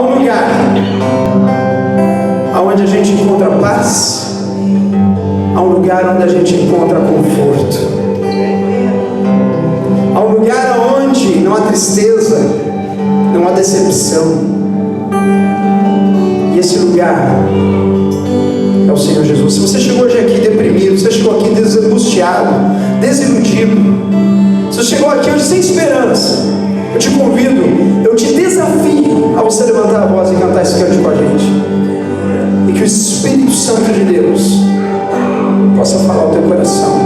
um lugar onde a gente encontra paz, há um lugar onde a gente encontra conforto, há um lugar onde não há tristeza, não há decepção, e esse lugar é o Senhor Jesus. Se você chegou hoje aqui deprimido, você chegou aqui desangustiado, desiludido, se você chegou aqui hoje sem esperança, eu te convido, eu te desafio a você levantar a voz e cantar esse canto com a gente, e que o Espírito Santo de Deus possa falar ao teu coração.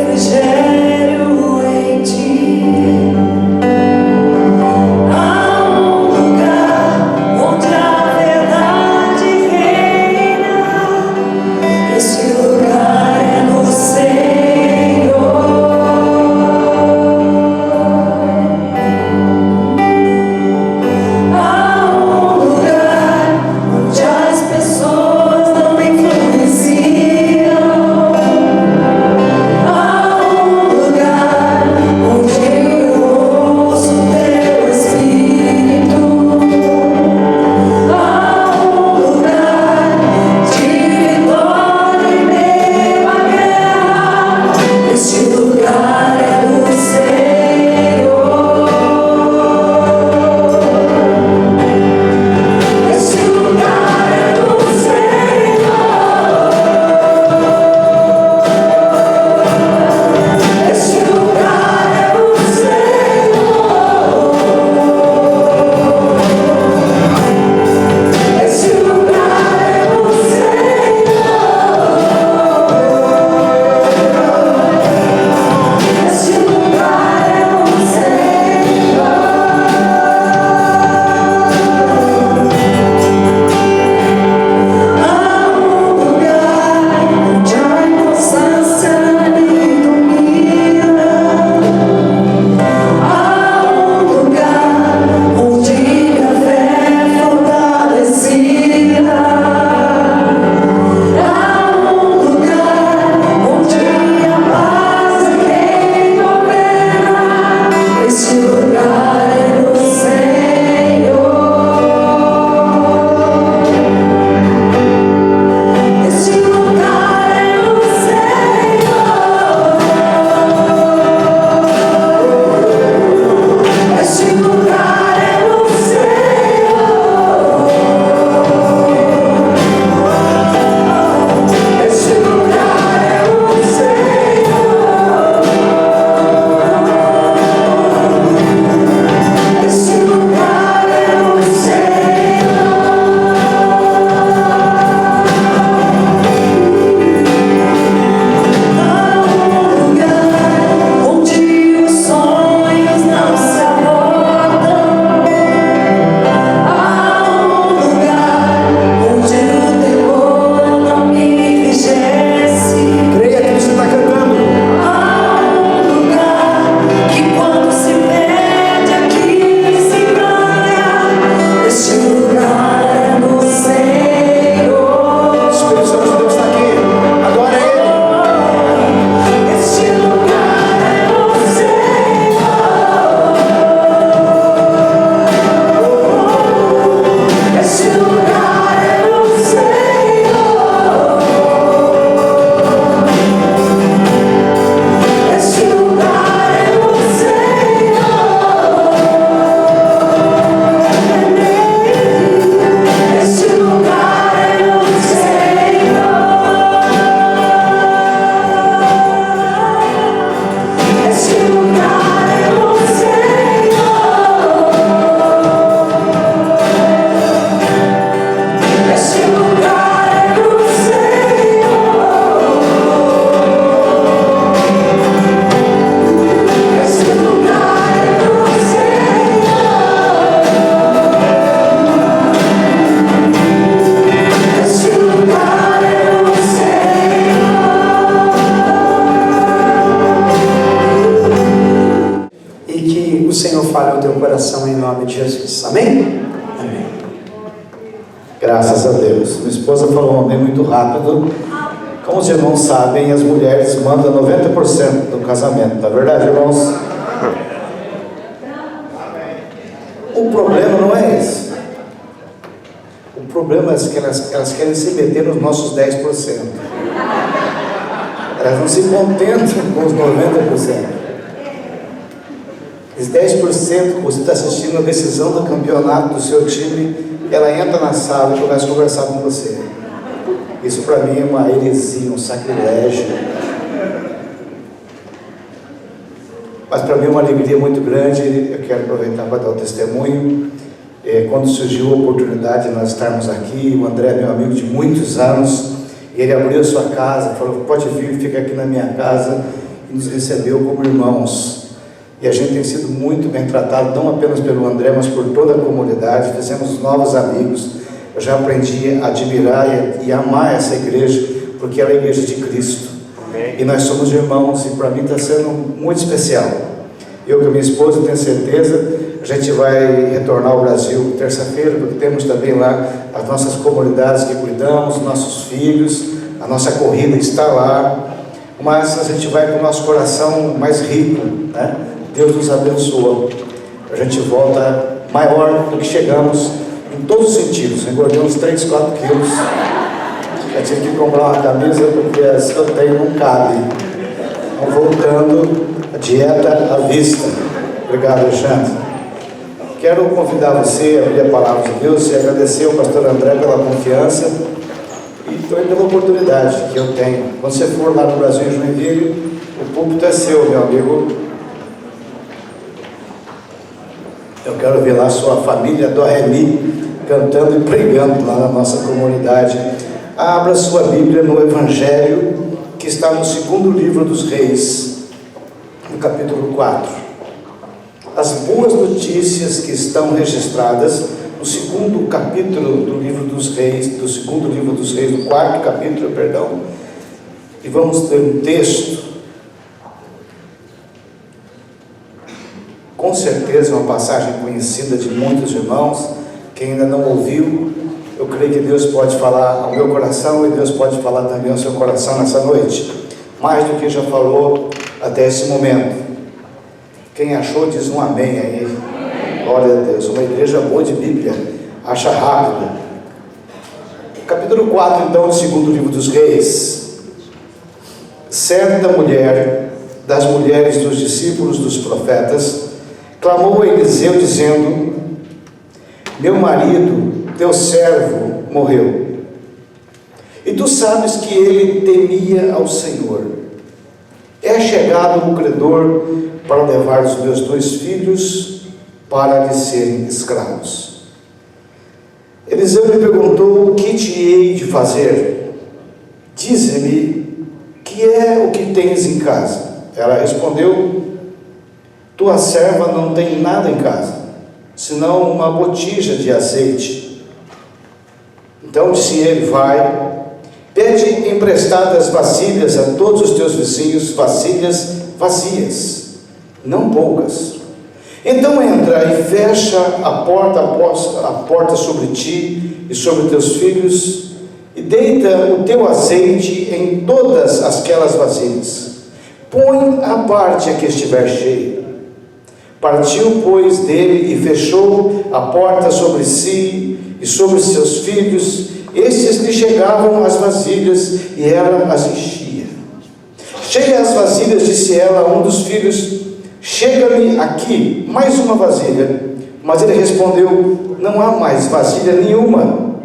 Refrigério em ti. Jesus. Amém? Amém. Graças a Deus. Minha esposa falou um amém muito rápido. Como os irmãos sabem, as mulheres mandam 90% do casamento. Não é verdade, irmãos? O problema não é esse. O problema é que elas querem se meter nos nossos 10%. Elas não se contentam com os 90%. Os 10%, você está assistindo a decisão do campeonato do seu time, ela entra na sala e começa a conversar com você. Isso para mim é uma heresia, um sacrilégio. Mas para mim é uma alegria muito grande. Eu quero aproveitar para dar o testemunho. Quando surgiu a oportunidade de nós estarmos aqui, o André é meu amigo de muitos anos, e ele abriu a sua casa, falou: pode vir, fica aqui na minha casa, e nos recebeu como irmãos. E a gente tem sido muito bem tratado, não apenas pelo André, mas por toda a comunidade. Fizemos novos amigos. Eu já aprendi a admirar e amar essa igreja, porque ela é a igreja de Cristo. Amém. E nós somos irmãos, e para mim está sendo muito especial. Eu e minha esposa, tenho certeza, a gente vai retornar ao Brasil terça-feira, porque temos também lá as nossas comunidades que cuidamos, nossos filhos, a nossa corrida está lá, mas a gente vai com o nosso coração mais rico, né? Deus nos abençoa. A gente volta maior do que chegamos, em todos os sentidos. Engordei uns 3, 4 quilos. Eu tive que comprar uma camisa porque as que eu tenho não cabe. Então, voltando, a dieta à vista. Obrigado, Alexandre. Quero convidar você a abrir a palavra de Deus e agradecer ao pastor André pela confiança e também pela oportunidade que eu tenho. Quando você for lá no Brasil, em Joinville, o púlpito é seu, meu amigo. Eu quero ver lá sua família do Remi cantando e pregando lá na nossa comunidade. Abra sua Bíblia no Evangelho, que está no 2º livro dos Reis, no capítulo 4. As boas notícias que estão registradas no 2º capítulo do livro dos Reis, do 2º livro dos Reis, no 4º capítulo, perdão. E vamos ter um texto, com certeza uma passagem conhecida de muitos irmãos. Quem ainda não ouviu, eu creio que Deus pode falar ao meu coração e Deus pode falar também ao seu coração nessa noite, mais do que já falou até esse momento. Quem achou diz um amém aí. Glória a Deus. Uma igreja boa de Bíblia, acha rápido. Capítulo 4 então, do 2º livro dos Reis. Certa mulher, das mulheres dos discípulos dos profetas, clamou a Eliseu dizendo: meu marido, teu servo, morreu, e tu sabes que ele temia ao Senhor. É chegado o credor para levar os meus 2 filhos para lhe serem escravos. Eliseu lhe perguntou: o que te hei de fazer? Dize-me, que é o que tens em casa? Ela respondeu: tua serva não tem nada em casa, senão uma botija de azeite. Então disse ele: vai, pede emprestadas vasilhas a todos os teus vizinhos, vasilhas vazias, não poucas. Então entra e fecha a porta sobre ti e sobre teus filhos, e deita o teu azeite em todas aquelas vasilhas. Põe à parte a que estiver cheia. Partiu, pois, dele e fechou a porta sobre si e sobre seus filhos. Estes lhe chegavam as vasilhas e ela as enchia. Cheia as vasilhas, disse ela a um dos filhos: chega-me aqui mais uma vasilha. Mas ele respondeu: não há mais vasilha nenhuma.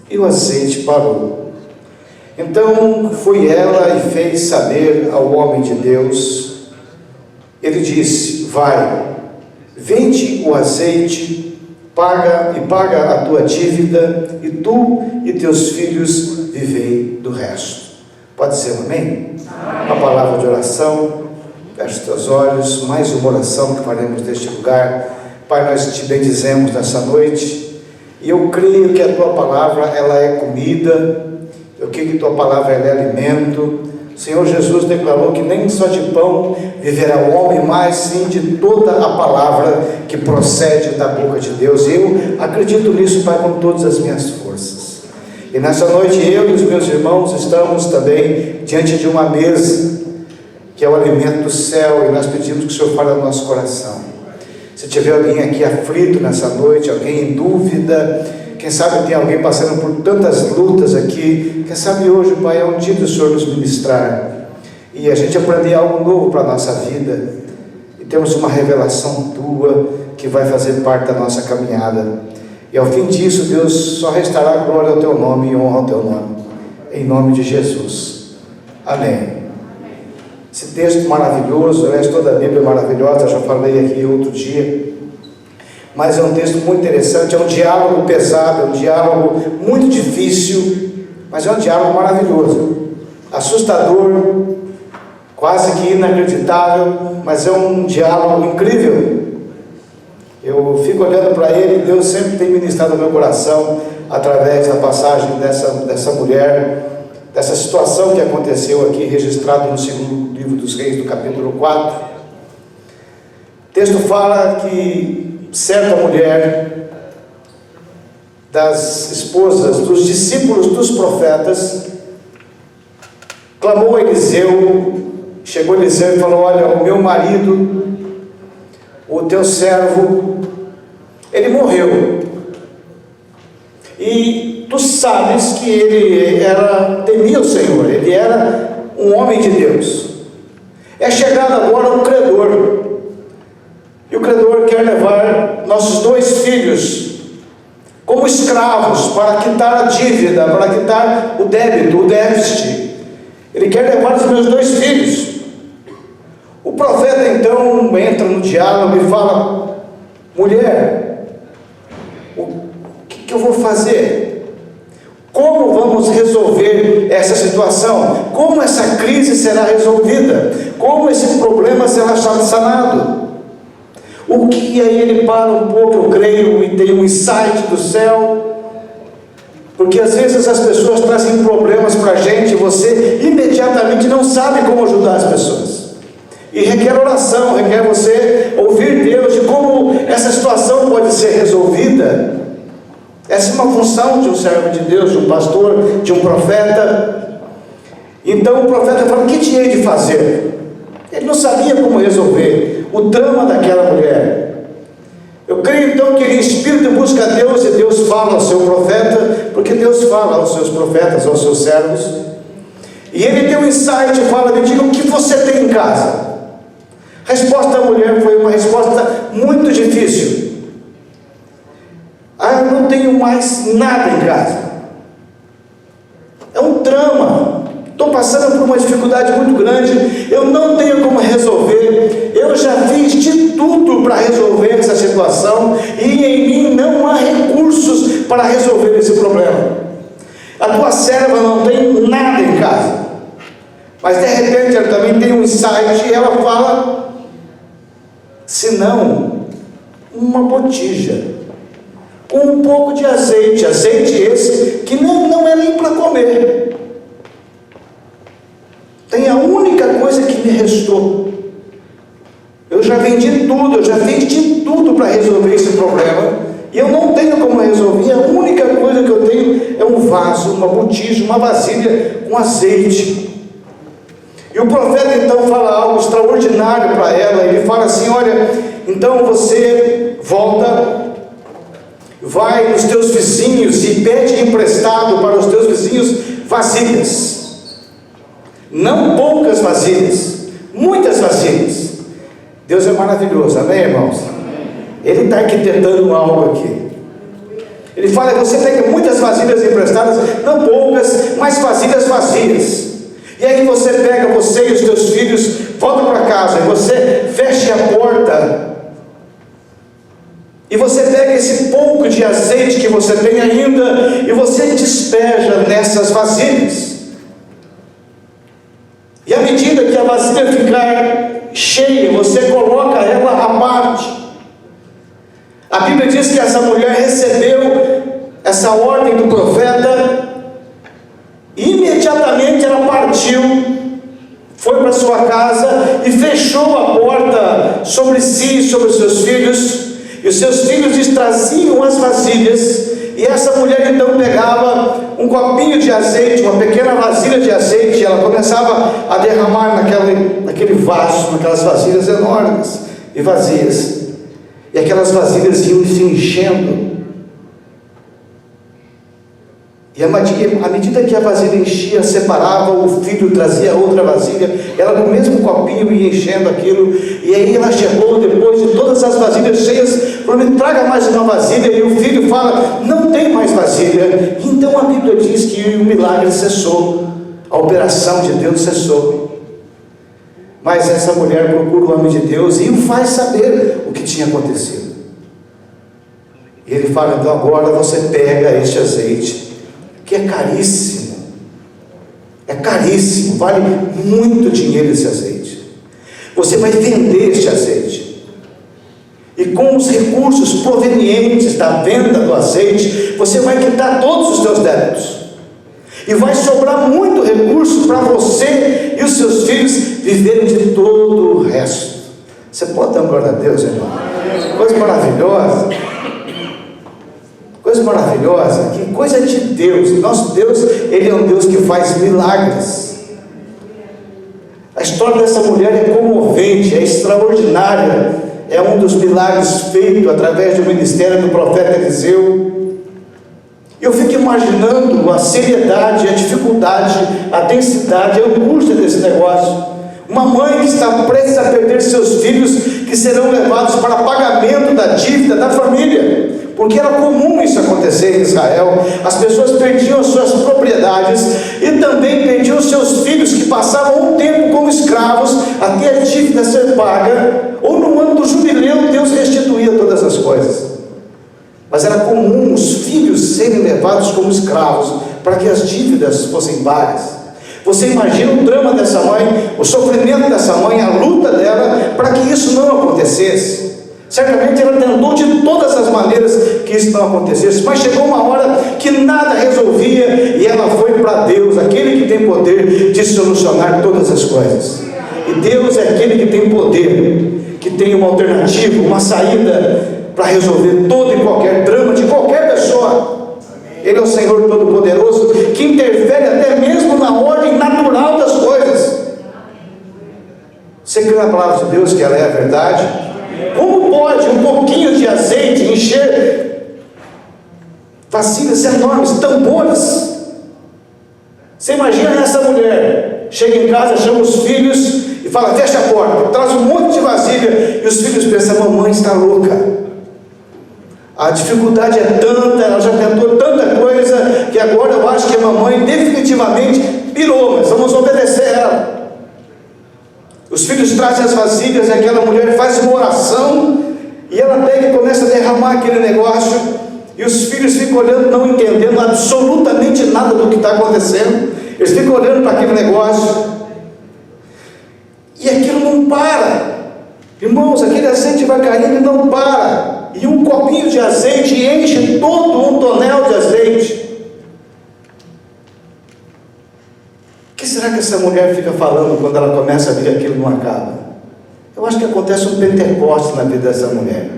E o azeite parou. Então foi ela e fez saber ao homem de Deus. Ele disse: vai, vende o azeite, paga a tua dívida, e tu e teus filhos vivei do resto. Pode ser um amém? Uma palavra de oração. Feche os teus olhos. Mais uma oração que faremos neste lugar. Pai, nós te bendizemos nessa noite, e eu creio que a tua palavra ela é comida. Eu creio que tua palavra ela é alimento. O Senhor Jesus declarou que nem só de pão viverá o homem, mas sim de toda a palavra que procede da boca de Deus. E eu acredito nisso, Pai, com todas as minhas forças. E nessa noite eu e os meus irmãos estamos também diante de uma mesa, que é o alimento do céu, e nós pedimos que o Senhor fale ao nosso coração. Se tiver alguém aqui aflito nessa noite, alguém em dúvida, quem sabe tem alguém passando por tantas lutas aqui, quem sabe hoje, Pai, é um dia do Senhor nos ministrar, e a gente aprender algo novo para a nossa vida, e temos uma revelação Tua, que vai fazer parte da nossa caminhada, e ao fim disso, Deus, só restará glória ao Teu nome e honra ao Teu nome, em nome de Jesus, amém. Esse texto maravilhoso, toda a Bíblia é maravilhosa, já falei aqui outro dia, mas é um texto muito interessante, é um diálogo pesado, é um diálogo muito difícil, mas é um diálogo maravilhoso, assustador, quase que inacreditável, mas é um diálogo incrível. Eu fico olhando para ele, Deus sempre tem ministrado no meu coração, através da passagem dessa mulher, dessa situação que aconteceu aqui, registrado no segundo livro dos Reis, do capítulo 4. O texto fala que certa mulher, das esposas dos discípulos dos profetas, clamou a Eliseu. Chegou Eliseu e falou: olha, o meu marido, o teu servo, ele morreu, e tu sabes que ele temia o Senhor, ele era um homem de Deus. É chegado agora um credor, e o credor quer levar nossos 2 filhos como escravos para quitar a dívida, para quitar o débito, o déficit. Ele quer levar os meus 2 filhos. O profeta então entra no diálogo e fala: mulher, o que eu vou fazer? Como vamos resolver essa situação? Como essa crise será resolvida? Como esse problema será sanado? O que aí ele para um pouco, eu creio, e tem um insight do céu, porque às vezes as pessoas trazem problemas para a gente, e você imediatamente não sabe como ajudar as pessoas, e requer oração, requer você ouvir Deus de como essa situação pode ser resolvida. Essa é uma função de um servo de Deus, de um pastor, de um profeta. Então o profeta fala: o que tinha de fazer? Ele não sabia como resolver o drama daquela mulher. Eu creio então que ele, espírito, busca a Deus, e Deus fala ao seu profeta, porque Deus fala aos seus profetas, aos seus servos, e ele tem um insight e fala: me diga o que você tem em casa. A resposta da mulher foi uma resposta muito difícil: eu não tenho mais nada em casa. É um drama, estou passando por uma dificuldade muito grande, eu não tenho como resolver, eu já fiz de tudo para resolver essa situação, e em mim não há recursos para resolver esse problema. A tua serva não tem nada em casa. Mas de repente ela também tem um insight, e ela fala: senão uma botija com um pouco de azeite esse que não é nem para comer. Tem a única coisa que me restou. Eu já vendi tudo, eu já fiz de tudo para resolver esse problema, e eu não tenho como resolver. A única coisa que eu tenho é um vaso, uma botija, uma vasilha com azeite. E o profeta então fala algo extraordinário para ela. Ele fala assim: olha, então você volta, vai nos teus vizinhos e pede emprestado para os teus vizinhos vasilhas, não poucas vasilhas, muitas vasilhas. Deus é maravilhoso, amém, irmãos? Ele está arquitetando algo aqui. Ele fala: você pega muitas vasilhas emprestadas, não poucas, mas vasilhas vazias. E aí você pega, você e os teus filhos, volta para casa, e você fecha a porta, e você pega esse pouco de azeite que você tem ainda, e você despeja nessas vasilhas. E à medida que a vasilha ficar cheia, você coloca ela à parte. A Bíblia diz que essa mulher recebeu essa ordem do profeta, e imediatamente ela partiu sobre si e sobre os seus filhos, e os seus filhos lhes traziam as vasilhas, e essa mulher então pegava um copinho de azeite, uma pequena vasilha de azeite, e ela começava a derramar naquele vaso, naquelas vasilhas enormes e vazias, e aquelas vasilhas iam se enchendo, e à medida que a vasilha enchia, separava, o filho trazia outra vasilha, ela com o mesmo copinho ia enchendo aquilo, e aí ela chegou, depois de todas as vasilhas cheias, falou: me traga mais uma vasilha, e o filho fala: não tem mais vasilha. Então a Bíblia diz que o milagre cessou, a operação de Deus cessou, mas essa mulher procura o homem de Deus e o faz saber o que tinha acontecido, e ele fala: então agora você pega este azeite, que é caríssimo, vale muito dinheiro esse azeite, você vai vender este azeite, e com os recursos provenientes da venda do azeite, você vai quitar todos os seus débitos, e vai sobrar muito recurso para você e os seus filhos viverem de todo o resto. Você pode dar glória a Deus, irmão? Coisa maravilhosa. Coisa maravilhosa, que coisa de Deus. Nosso Deus, Ele é um Deus que faz milagres. A história dessa mulher é comovente, é extraordinária, é um dos milagres feitos através do ministério do profeta Eliseu. Eu fico imaginando a seriedade, a dificuldade, a densidade, a angústia desse negócio. Uma mãe que está prestes a perder seus filhos, que serão levados para pagamento da dívida da família, porque era comum isso acontecer em Israel. As pessoas perdiam as suas propriedades e também perdiam os seus filhos, que passavam um tempo como escravos até a dívida ser paga, ou no ano do jubileu Deus restituía todas as coisas. Mas era comum os filhos serem levados como escravos para que as dívidas fossem pagas. Você imagina o drama dessa mãe, o sofrimento dessa mãe, a luta dela para que isso não acontecesse. Certamente ela tentou de todas as maneiras que isso não acontecesse, mas chegou uma hora que nada resolvia, e ela foi para Deus, aquele que tem poder de solucionar todas as coisas. E Deus é aquele que tem poder, que tem uma alternativa, uma saída para resolver todo e qualquer drama de qualquer pessoa. Ele é o Senhor Todo-Poderoso, que interfere até mesmo na ordem natural das coisas. Você crê na palavra de Deus que ela é a verdade? Como pode um pouquinho de azeite encher vasilhas enormes, tambores? Você imagina essa mulher, chega em casa, chama os filhos e fala: fecha a porta, traz um monte de vasilha, e os filhos pensam: a mamãe está louca. A dificuldade é tanta, ela já tentou tanta coisa, que agora eu acho que a mamãe definitivamente pirou, mas vamos obedecer ela. Os filhos trazem as vasilhas, e aquela mulher faz uma oração, e ela pega e começa a derramar aquele negócio, e os filhos ficam olhando, não entendendo absolutamente nada do que está acontecendo. Eles ficam olhando para aquele negócio, e aquilo não para. Irmãos, aquele azeite vai caindo e não para. E um copinho de azeite enche todo um tonel de azeite. O que será que essa mulher fica falando quando ela começa a ver aquilo não acaba? Eu acho que acontece um Pentecostes na vida dessa mulher.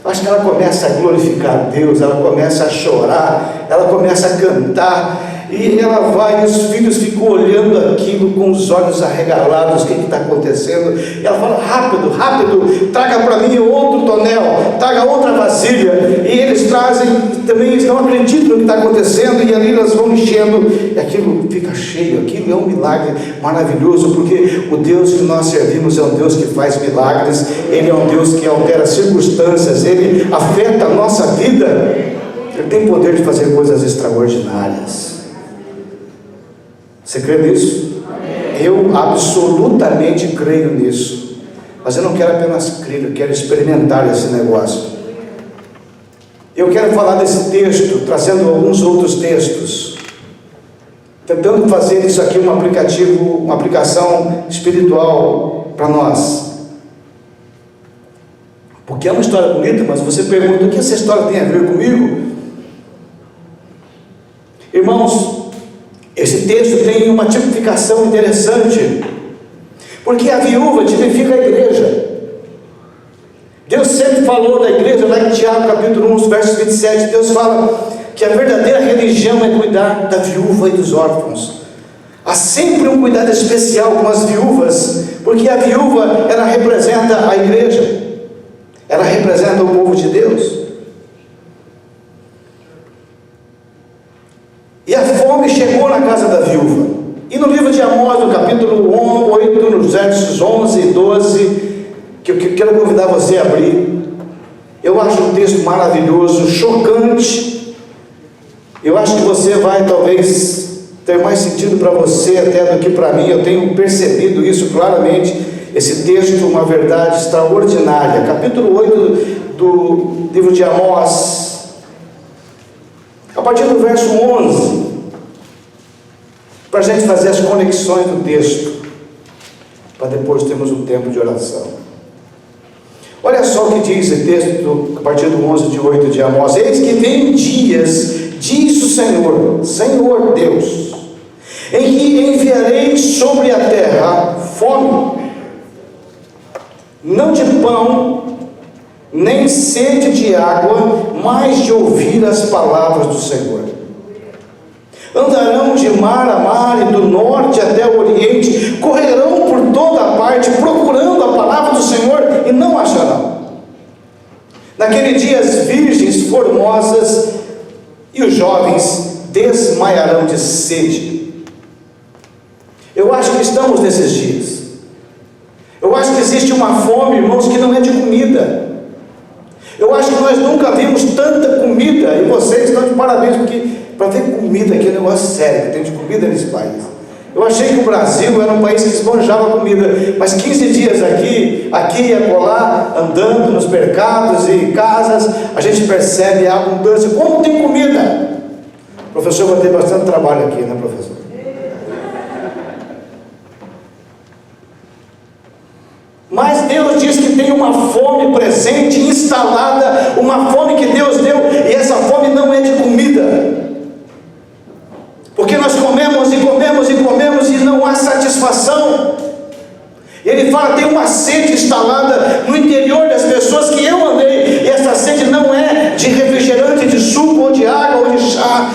Eu acho que ela começa a glorificar Deus, ela começa a chorar, ela começa a cantar, e ela vai, e os filhos ficam olhando aquilo com os olhos arregalados. O que está acontecendo? E ela fala: rápido, rápido, traga para mim outro tonel, traga outra vasilha. E eles trazem, também eles não acreditam no que está acontecendo, e ali elas vão enchendo, e aquilo fica cheio. Aquilo é um milagre maravilhoso, porque o Deus que nós servimos é um Deus que faz milagres. Ele é um Deus que altera circunstâncias, Ele afeta a nossa vida. Ele tem poder de fazer coisas extraordinárias. Você crê nisso? Amém. Eu absolutamente creio nisso, mas eu não quero apenas crer, eu quero experimentar esse negócio. Eu quero falar desse texto, trazendo alguns outros textos, tentando fazer isso aqui um aplicativo, uma aplicação espiritual para nós, porque é uma história bonita. Mas você pergunta: o que essa história tem a ver comigo? Irmãos, esse texto tem uma tipificação interessante, porque a viúva tipifica a igreja. sempre falou da igreja, lá em Tiago capítulo 1, versos 27, Deus fala que a verdadeira religião é cuidar da viúva e dos órfãos. Há sempre um cuidado especial com as viúvas, porque a viúva, ela representa a igreja, ela representa o povo de Deus. E a fome chegou na casa da viúva. E no livro de Amós, no capítulo 8, nos versos 11 e 12, que eu quero convidar você a abrir, eu acho um texto maravilhoso, chocante. Eu acho que você vai talvez ter mais sentido para você até do que para mim. Eu tenho percebido isso claramente. Esse texto, uma verdade extraordinária. Capítulo 8 do livro de Amós, a partir do verso 11, para a gente fazer as conexões do texto, para depois termos um tempo de oração. Olha só o que diz esse texto, a partir do 11 de 8 de Amós: eis que vem dias, diz o Senhor Deus, em que enviarei sobre a terra fome, não de pão, nem sede de água, mas de ouvir as palavras do Senhor. Andarão de mar a mar e do norte até o oriente, correrão por toda a parte, procurando a palavra do Senhor e não acharão. Naquele dia as virgens formosas e os jovens desmaiarão de sede. Eu acho que estamos nesses dias. Eu acho que existe uma fome, irmãos, que não é de comida. Eu acho que nós nunca vimos tanta comida, e vocês estão de parabéns, porque para ter comida aqui é um negócio sério, que tem de comida nesse país. Eu achei que o Brasil era um país que esbanjava comida, mas 15 dias aqui e acolá, andando nos mercados e casas, a gente percebe a abundância. Como tem comida? O professor vai ter bastante trabalho aqui, né, professor? Mas Deus diz que tem uma fome presente, instalada, uma fome que Deus deu, e essa fome não é de comida, porque nós comemos e comemos e comemos e não há satisfação. Ele fala, tem uma sede instalada no interior das pessoas que eu andei, e essa sede não é de refrigerante, de suco, ou de água, ou de chá.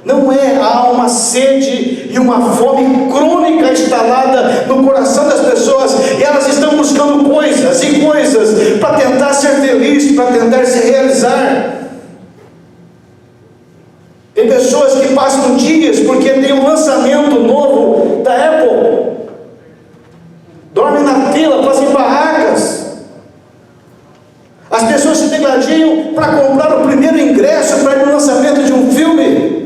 Não é, há uma sede e uma fome crônica instalada no coração das pessoas, e elas estão buscando coisas e coisas para tentar ser feliz, para tentar se realizar. Tem pessoas que passam dias porque tem um lançamento novo da Apple, dormem na fila, fazem barracas. As pessoas se degladiam para comprar o primeiro ingresso para ir no lançamento de um filme.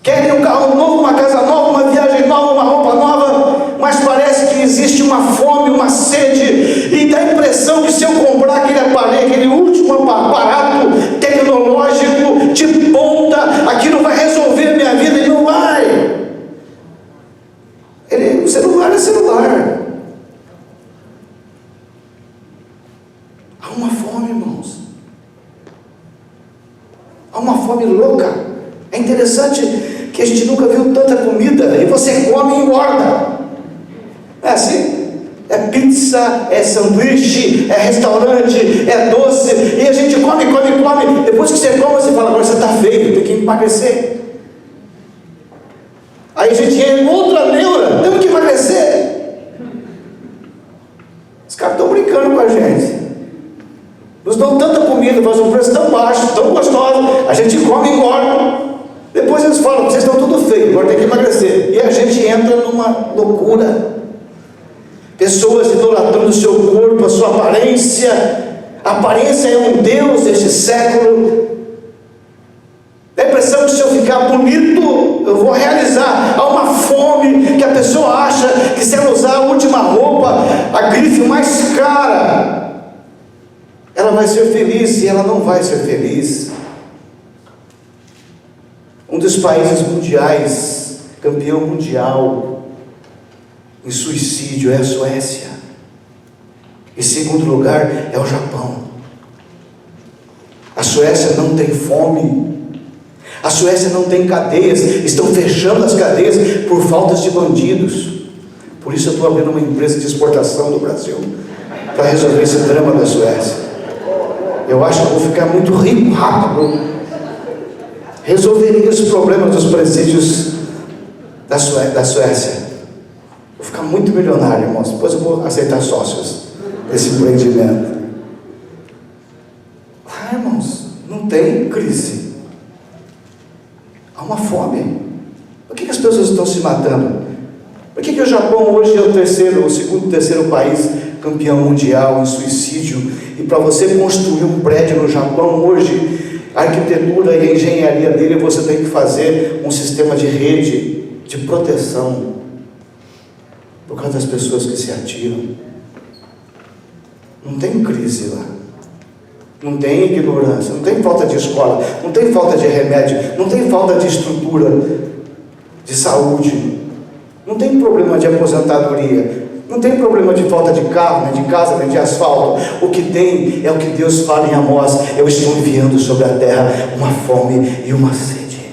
Querem um carro novo, uma casa nova, uma viagem nova, uma roupa nova, mas parece que existe uma fome, uma sede, e dá a impressão que se eu comprar aquele aparelho, aquele último aparato tecnológico de ponta, aquilo vai resolver a minha vida, e não vai. O celular é celular. Há uma fome, irmãos. Há uma fome louca. É interessante que a gente nunca viu tanta comida, e você come e engorda. É assim? É pizza, é sanduíche, é restaurante, é doce, e a gente come. Depois que você come, você fala, agora você está feio, tem que emagrecer. Aí a gente entra em outra neura, temos que emagrecer. Os caras estão brincando com a gente. Nos dão tanta comida, faz um preço tão baixo, tão gostoso, a gente come e engorda. Depois eles falam, vocês estão tudo feio, agora tem que emagrecer. E a gente entra numa loucura. Pessoas idolatrando o seu corpo, a sua aparência. A aparência é um Deus deste século. Dá a impressão que se eu ficar bonito, eu vou realizar. Há uma fome que a pessoa acha que se ela usar a última roupa, a grife mais cara, ela vai ser feliz, e ela não vai ser feliz. Um dos países mundiais, campeão mundial em suicídio, é a Suécia. Em segundo lugar é o Japão. A Suécia não tem fome. A Suécia não tem cadeias. Estão fechando as cadeias por faltas de bandidos, Por isso eu estou abrindo uma empresa de exportação do Brasil, para resolver esse drama da Suécia. Eu acho que eu vou ficar muito rico rápido. Resolveria os problemas dos presídios da Suécia. Vou ficar muito milionário, irmãos. Depois eu vou aceitar sócios desse empreendimento. Ah, irmãos, não tem crise. Há uma fome. Por que as pessoas estão se matando? Por que o Japão hoje é o segundo, terceiro país campeão mundial em suicídio? E para você construir um prédio no Japão hoje, a arquitetura e a engenharia dele, você tem que fazer um sistema de rede de proteção por causa das pessoas que se atiram. Não tem crise lá, não tem ignorância, não tem falta de escola, não tem falta de remédio, não tem falta de estrutura de saúde, não tem problema de aposentadoria, não tem problema de falta de carro, nem de casa, nem de asfalto. O que tem é o que Deus fala em Amós: eu estou enviando sobre a terra uma fome e uma sede,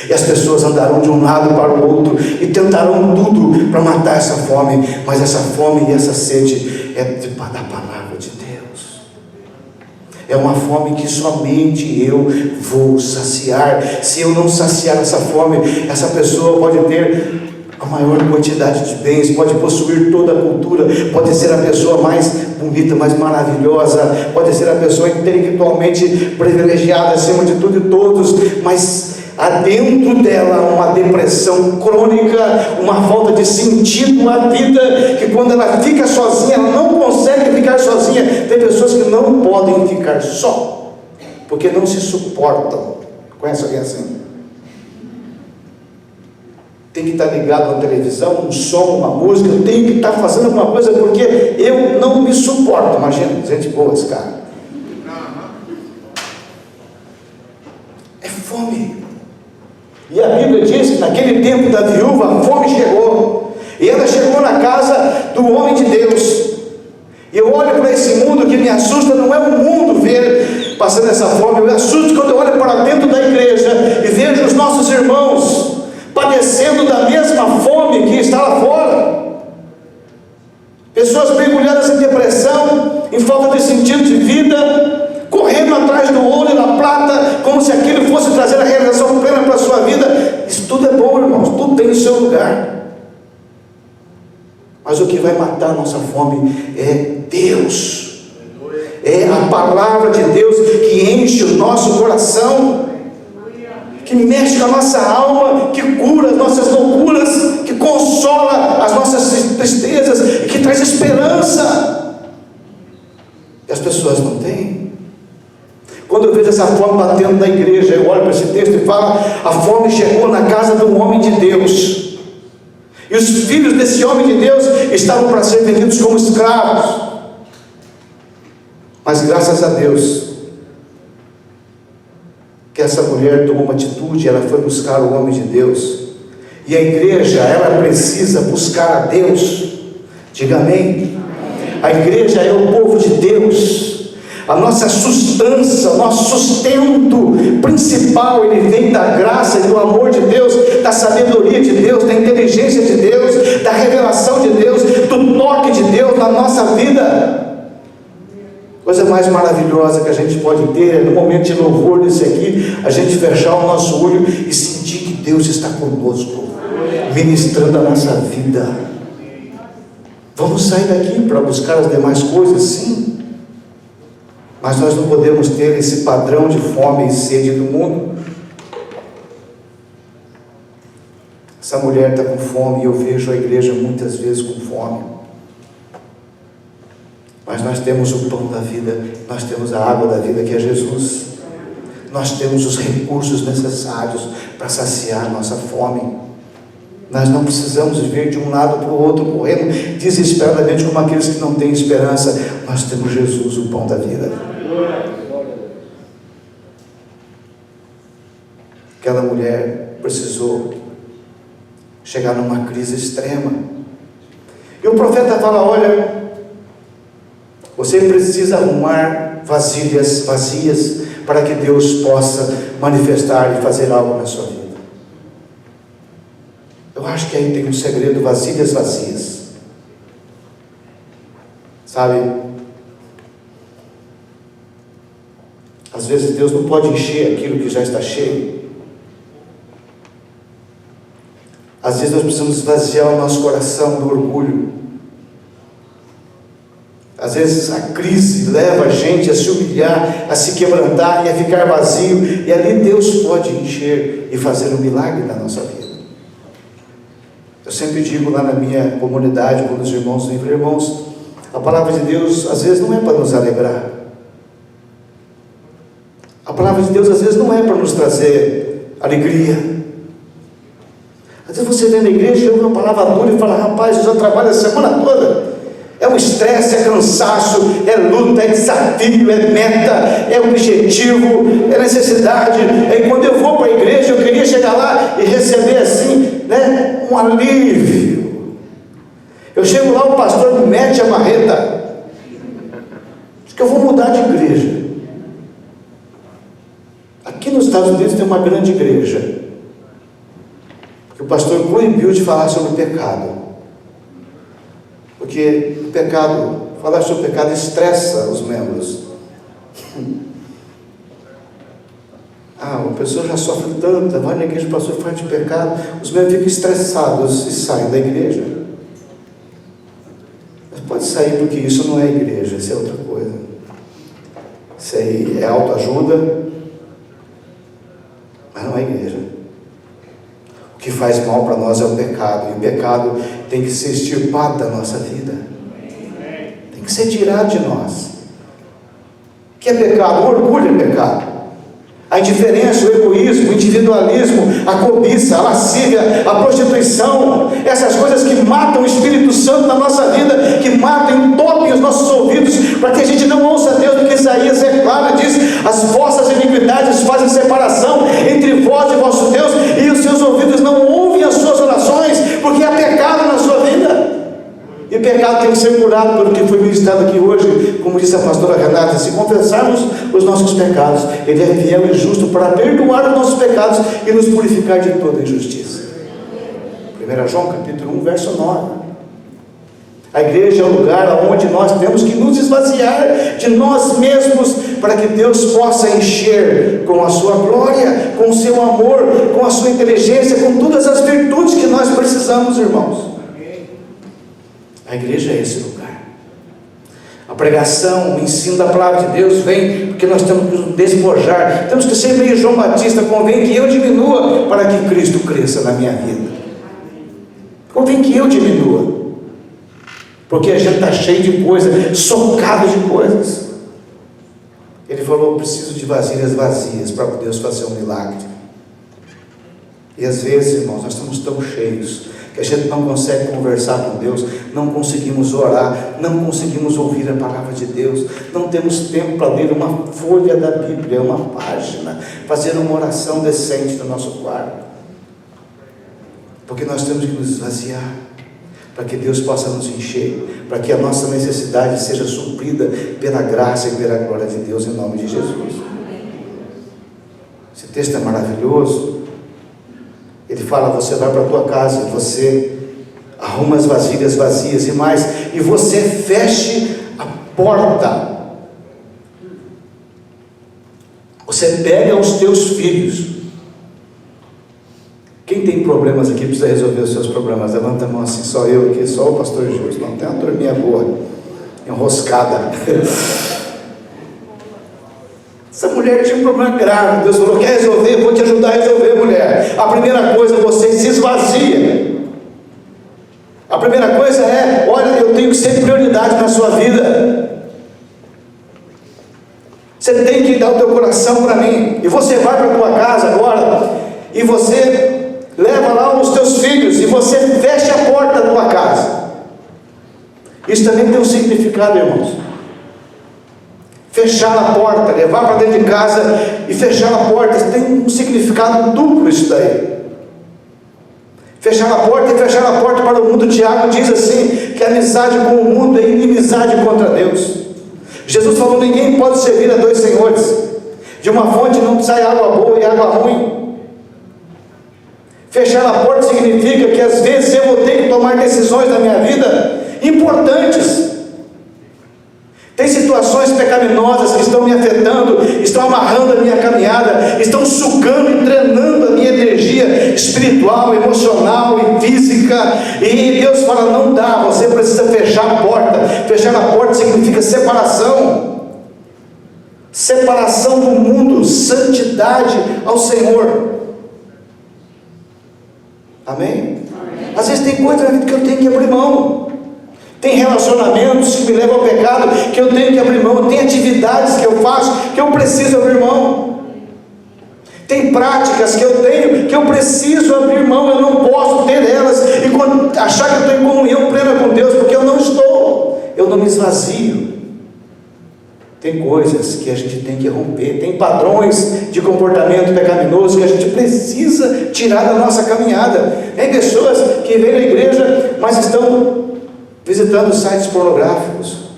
e as pessoas andarão de um lado para o outro e tentarão tudo para matar essa fome, mas essa fome e essa sede é da palavra de Deus. É uma fome que somente eu vou saciar. Se eu não saciar essa fome, essa pessoa pode ter a maior quantidade de bens, pode possuir toda a cultura, pode ser a pessoa mais bonita, mais maravilhosa, pode ser a pessoa intelectualmente privilegiada acima de tudo e todos, mas há dentro dela uma depressão crônica, uma falta de sentido na vida, que quando ela fica sozinha, ela não consegue ficar sozinha. Tem pessoas que não podem ficar só, porque não se suportam. Conhece alguém assim? Tem que estar ligado na televisão, um som, uma música, eu tenho que estar fazendo alguma coisa, porque eu não me suporto. Imagina, gente boa esse cara. É fome. E a Bíblia diz que naquele tempo da viúva, a fome chegou, e ela chegou na casa do homem de Deus. E eu olho para esse mundo, que me assusta, não é o mundo ver passando essa fome, eu me assusto quando eu olho para dentro da igreja e vejo os nossos irmãos padecendo da mesma fome que está lá fora. Pessoas mergulhadas em depressão, em falta de sentido de vida, correndo atrás do ouro e da prata, como se aquilo fosse trazer a realização plena para a sua vida. Isso tudo é bom, irmãos, tudo tem o seu lugar. Mas o que vai matar a nossa fome é Deus. É a palavra de Deus que enche o nosso coração, que mexe com a nossa alma, que cura as nossas loucuras, que consola as nossas tristezas e que traz esperança. E as pessoas não têm. Quando eu vejo essa fome batendo na igreja, eu olho para esse texto e falo: a fome chegou na casa de um homem de Deus, e os filhos desse homem de Deus estavam para ser vendidos como escravos. Mas graças a Deus que essa mulher tomou uma atitude, ela foi buscar o homem de Deus. E a igreja, ela precisa buscar a Deus. Diga amém. A igreja é o povo de Deus. A nossa sustância, o nosso sustento principal, ele vem da graça e do amor de Deus, da sabedoria de Deus, da inteligência de Deus, da revelação de Deus, do toque de Deus na nossa vida. Coisa mais maravilhosa que a gente pode ter é no momento de louvor desse aqui, a gente fechar o nosso olho e sentir que Deus está conosco, ministrando a nossa vida. Vamos sair daqui para buscar as demais coisas, sim, mas nós não podemos ter esse padrão de fome e sede do mundo. Essa mulher está com fome, e eu vejo a igreja muitas vezes com fome. Mas nós temos o pão da vida, nós temos a água da vida, que é Jesus. Nós temos os recursos necessários para saciar a nossa fome. Nós não precisamos viver de um lado para o outro, correndo desesperadamente como aqueles que não têm esperança. Nós temos Jesus, o pão da vida. Aquela mulher precisou chegar numa crise extrema. E o profeta fala: olha, você precisa arrumar vasilhas vazias para que Deus possa manifestar e fazer algo na sua vida. Eu acho que aí tem um segredo, vasilhas vazias. Sabe? Às vezes Deus não pode encher aquilo que já está cheio. Às vezes nós precisamos esvaziar o nosso coração do orgulho. Às vezes a crise leva a gente a se humilhar, a se quebrantar e a ficar vazio. E ali Deus pode encher e fazer um milagre na nossa vida. Eu sempre digo lá na minha comunidade, quando os irmãos vêm, irmãos, a palavra de Deus às vezes não é para nos alegrar. A palavra de Deus às vezes não é para nos trazer alegria. Às vezes você vem na igreja e ouve uma palavra dura e fala: rapaz, eu já trabalho a semana toda. É um estresse, é cansaço, é luta, é desafio, é meta, é objetivo, é necessidade. E quando eu vou para a igreja, eu queria chegar lá e receber assim, né, um alívio. Eu chego lá, o pastor me mete a marreta. Diz que eu vou mudar de igreja. Aqui nos Estados Unidos tem uma grande igreja que o pastor proibiu de falar sobre o pecado. Porque o pecado, falar sobre o pecado estressa os membros. A pessoa já sofre tanto, vai na igreja, o pastor fala de pecado, os membros ficam estressados e saem da igreja. Mas pode sair, porque isso não é igreja, isso é outra coisa. Isso aí é autoajuda, mas não é igreja. O que faz mal para nós é o pecado, e o pecado tem que ser extirpado da nossa vida, tem que ser tirado de nós. O que é pecado? O orgulho é pecado, a indiferença, o egoísmo, o individualismo, a cobiça, a lascívia, a prostituição, essas coisas que matam o Espírito Santo na nossa vida, que matam, entopem os nossos ouvidos, para que a gente não ouça Deus, porque Isaías é claro, diz: as vossas iniquidades fazem separação entre vós e vosso Deus, e os seus ouvidos não ouvem as suas orações, porque há pecado na sua vida. E o pecado tem que ser curado pelo que foi ministrado aqui hoje, como disse a pastora Renata: se confessarmos os nossos pecados, Ele é fiel e justo para perdoar os nossos pecados e nos purificar de toda injustiça. 1 João capítulo 1, verso 9. A igreja é o lugar onde nós temos que nos esvaziar de nós mesmos, para que Deus possa encher com a sua glória, com o seu amor, com a sua inteligência, com todas as virtudes que nós precisamos, irmãos. A igreja é esse lugar. A pregação, o ensino da palavra de Deus vem porque nós temos que nos despojar. Temos que ser meio João Batista: convém que eu diminua para que Cristo cresça na minha vida. Convém que eu diminua, porque a gente está cheio de coisas, socado de coisas. Ele falou: eu preciso de vasilhas vazias para Deus fazer um milagre. E às vezes, irmãos, nós estamos tão cheios que a gente não consegue conversar com Deus, não conseguimos orar, não conseguimos ouvir a palavra de Deus, não temos tempo para ler uma folha da Bíblia, uma página, fazer uma oração decente no nosso quarto, porque nós temos que nos esvaziar, para que Deus possa nos encher, para que a nossa necessidade seja suprida pela graça e pela glória de Deus, em nome de Jesus. Esse texto é maravilhoso. Ele fala: você vai para a tua casa, você arruma as vasilhas vazias e mais, e você feche a porta. Você pega os teus filhos. Quem tem problemas aqui precisa resolver os seus problemas. Levanta a mão assim: só eu aqui, só o pastor Júlio. Não tem uma turminha boa, enroscada. Essa mulher tinha um problema grave. Deus falou: quer resolver? Eu vou te ajudar a resolver, mulher. A primeira coisa, você se esvazia. A primeira coisa é: olha, eu tenho que ser prioridade na sua vida. Você tem que dar o teu coração para mim. E você vai para a tua casa agora, e você leva lá os teus filhos, e você fecha a porta da tua casa. Isso também tem um significado, irmãos. Fechar a porta, levar para dentro de casa e fechar a porta, tem um significado duplo isso daí. Fechar a porta e fechar a porta para o mundo. Tiago diz assim, que a amizade com o mundo é inimizade contra Deus. Jesus falou: ninguém pode servir a dois senhores. De uma fonte não sai água boa e água ruim. Fechar a porta significa que às vezes eu vou ter que tomar decisões na minha vida importantes. Tem situações pecaminosas que estão me afetando, estão amarrando a minha caminhada, estão sugando e drenando a minha energia espiritual, emocional e física. E Deus fala: não dá, você precisa fechar a porta. Fechar a porta significa separação. Separação do mundo, santidade ao Senhor. Amém? Às vezes tem coisa na vida que eu tenho que abrir mão. Tem relacionamentos que me levam ao pecado, que eu tenho que abrir mão. Tem atividades que eu faço, que eu preciso abrir mão. Tem práticas que eu tenho, que eu preciso abrir mão. Eu não posso ter elas e achar que eu estou em comunhão plena com Deus, porque eu não estou. Eu não me esvazio. Tem coisas que a gente tem que romper. Tem padrões de comportamento pecaminoso que a gente precisa tirar da nossa caminhada. Tem pessoas que vêm na igreja, mas estão visitando sites pornográficos.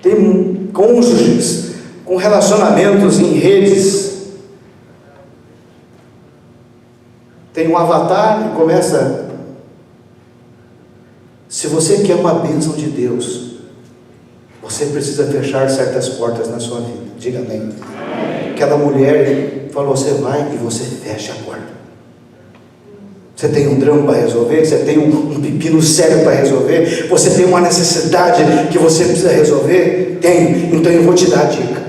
Tem cônjuges com relacionamentos em redes. Tem um avatar e começa. Se você quer uma bênção de Deus, você precisa fechar certas portas na sua vida. Diga amém. Aquela mulher falou: você vai e você fecha a porta. Você tem um drama para resolver, você tem um pepino sério para resolver, você tem uma necessidade que você precisa resolver? Tem. Então eu vou te dar a dica.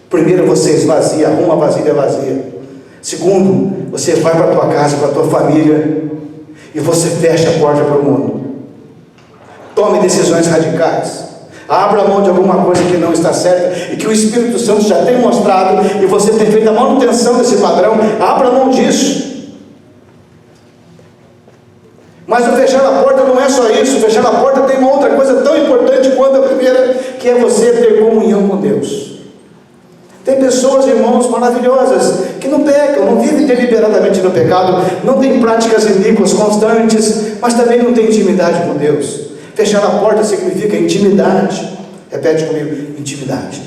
Primeiro, você esvazia, arruma a vasilha vazia. Segundo, você vai para a tua casa, para a tua família, e você fecha a porta para o mundo. Tome decisões radicais. Abra mão de alguma coisa que não está certa e que o Espírito Santo já tem mostrado, e você tem feito a manutenção desse padrão. Abra mão disso. Mas o fechar a porta não é só isso. Fechar a porta tem uma outra coisa tão importante quanto a primeira, que é você ter comunhão com Deus. Tem pessoas, irmãos, maravilhosas, que não pecam, não vivem deliberadamente no pecado, não têm práticas iníquas constantes, mas também não têm intimidade com Deus. Fechar a porta significa intimidade. Repete comigo: intimidade.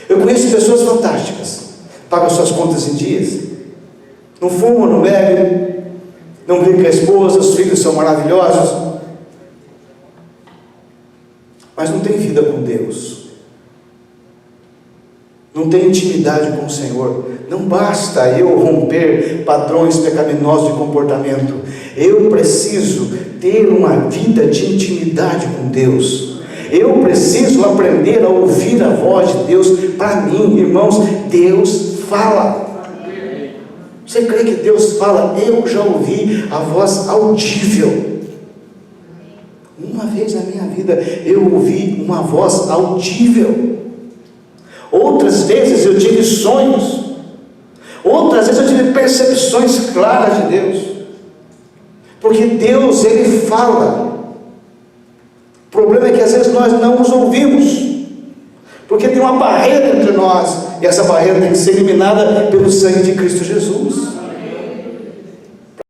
Eu conheço pessoas fantásticas, pagam suas contas em dias, não fumam, não bebem, não brigam com a esposa, os filhos são maravilhosos, mas não tem vida com Deus, não tem intimidade com o Senhor. Não basta eu romper padrões pecaminosos de comportamento, eu preciso ter uma vida de intimidade com Deus. Eu preciso aprender a ouvir a voz de Deus para mim. Irmãos, Deus fala. Você crê que Deus fala? Eu já ouvi a voz audível. Uma vez na minha vida eu ouvi uma voz audível. Outras vezes eu tive sonhos. Outras vezes eu tive percepções claras de Deus. Porque Deus, Ele fala. O problema é que às vezes nós não os ouvimos, porque tem uma barreira entre nós, e essa barreira tem que ser eliminada pelo sangue de Cristo Jesus.